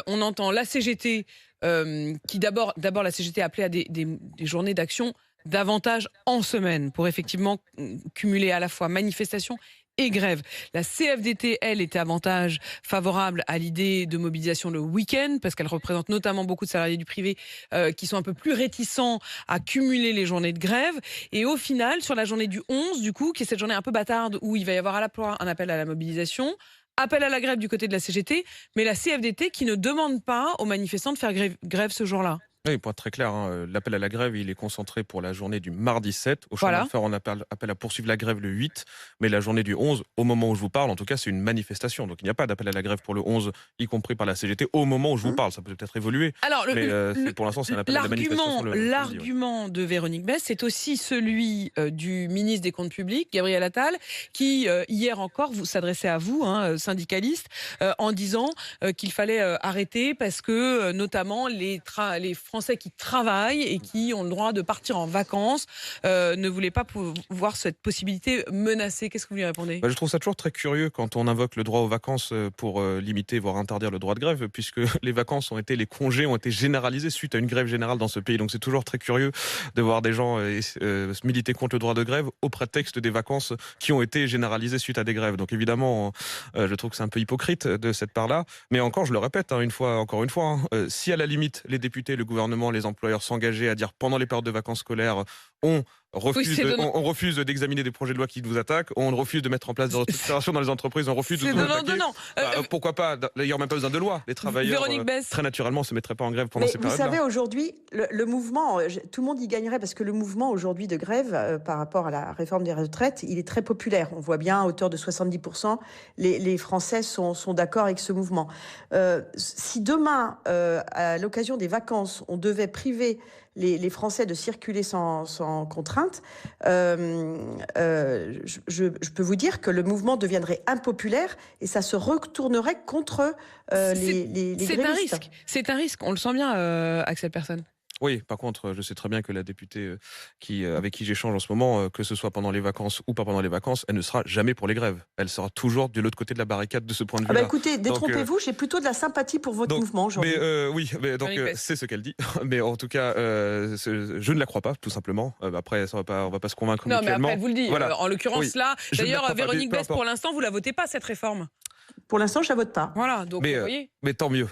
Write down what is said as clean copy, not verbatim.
On entend la CGT, qui d'abord la CGT a appelé à des journées d'action davantage en semaine pour effectivement cumuler à la fois manifestation et grève. La CFDT, elle, était avantage favorable à l'idée de mobilisation le week-end, parce qu'elle représente notamment beaucoup de salariés du privé qui sont un peu plus réticents à cumuler les journées de grève. Et au final, sur la journée du 11, du coup, qui est cette journée un peu bâtarde où il va y avoir à la fois un appel à la mobilisation, appel à la grève du côté de la CGT, mais la CFDT qui ne demande pas aux manifestants de faire grève ce jour-là. Oui, pour être très clair, hein, l'appel à la grève, il est concentré pour la journée du mardi 7. Au chemin de Voilà. fer, on appelle à poursuivre la grève le 8. Mais la journée du 11, au moment où je vous parle, en tout cas, c'est une manifestation. Donc il n'y a pas d'appel à la grève pour le 11, y compris par la CGT, au moment où je vous parle. Ça peut peut-être évoluer. Alors, Mais pour l'instant, c'est un appel à la manifestation. l'argument de Véronique Besse, c'est aussi celui du ministre des Comptes publics, Gabriel Attal, qui hier encore vous s'adressait à vous, hein, syndicalistes, en disant qu'il fallait arrêter parce que notamment les Français qui travaillent et qui ont le droit de partir en vacances ne voulaient pas voir cette possibilité menacée. Qu'est-ce que vous lui répondez? Bah, je trouve ça toujours très curieux quand on invoque le droit aux vacances pour limiter, voire interdire le droit de grève, puisque les congés ont été généralisés suite à une grève générale dans ce pays. Donc c'est toujours très curieux de voir des gens militer contre le droit de grève au prétexte des vacances qui ont été généralisées suite à des grèves. Donc évidemment, je trouve que c'est un peu hypocrite de cette part-là. Mais encore, je le répète, hein, encore une fois, si à la limite les députés, le gouvernement, les employeurs s'engager à dire pendant les périodes de vacances scolaires, on refuse d'examiner des projets de loi qui vous attaquent, on refuse de mettre en place des restructurations dans les entreprises, on refuse de vous attaquer. Pourquoi pas? Il n'y a même pas besoin de loi. Les travailleurs, très naturellement, ne se mettraient pas en grève pendant ces périodes-là. Vous savez, aujourd'hui, le mouvement, tout le monde y gagnerait parce que le mouvement aujourd'hui de grève par rapport à la réforme des retraites, il est très populaire. On voit bien, à hauteur de 70%, les Français sont d'accord avec ce mouvement. Si demain, à l'occasion des vacances, on devait priver les Français de circuler sans contrainte, je peux vous dire que le mouvement deviendrait impopulaire et ça se retournerait contre les grévistes. C'est un risque, on le sent bien, Axel Persson. Oui, par contre, je sais très bien que la députée avec qui j'échange en ce moment, que ce soit pendant les vacances ou pas pendant les vacances, elle ne sera jamais pour les grèves. Elle sera toujours de l'autre côté de la barricade de ce point de vue-là. Écoutez, détrompez-vous, j'ai plutôt de la sympathie pour votre mouvement aujourd'hui. C'est ce qu'elle dit. Mais en tout cas, je ne la crois pas, tout simplement. Après, on va pas se convaincre mutuellement. Non, mais après, elle vous le dit. Voilà. En l'occurrence, là, d'ailleurs, Véronique Besse, peu importe. pour l'instant, vous la votez pas, cette réforme. Pour l'instant, je la vote pas. Voilà, donc vous voyez. Mais tant mieux.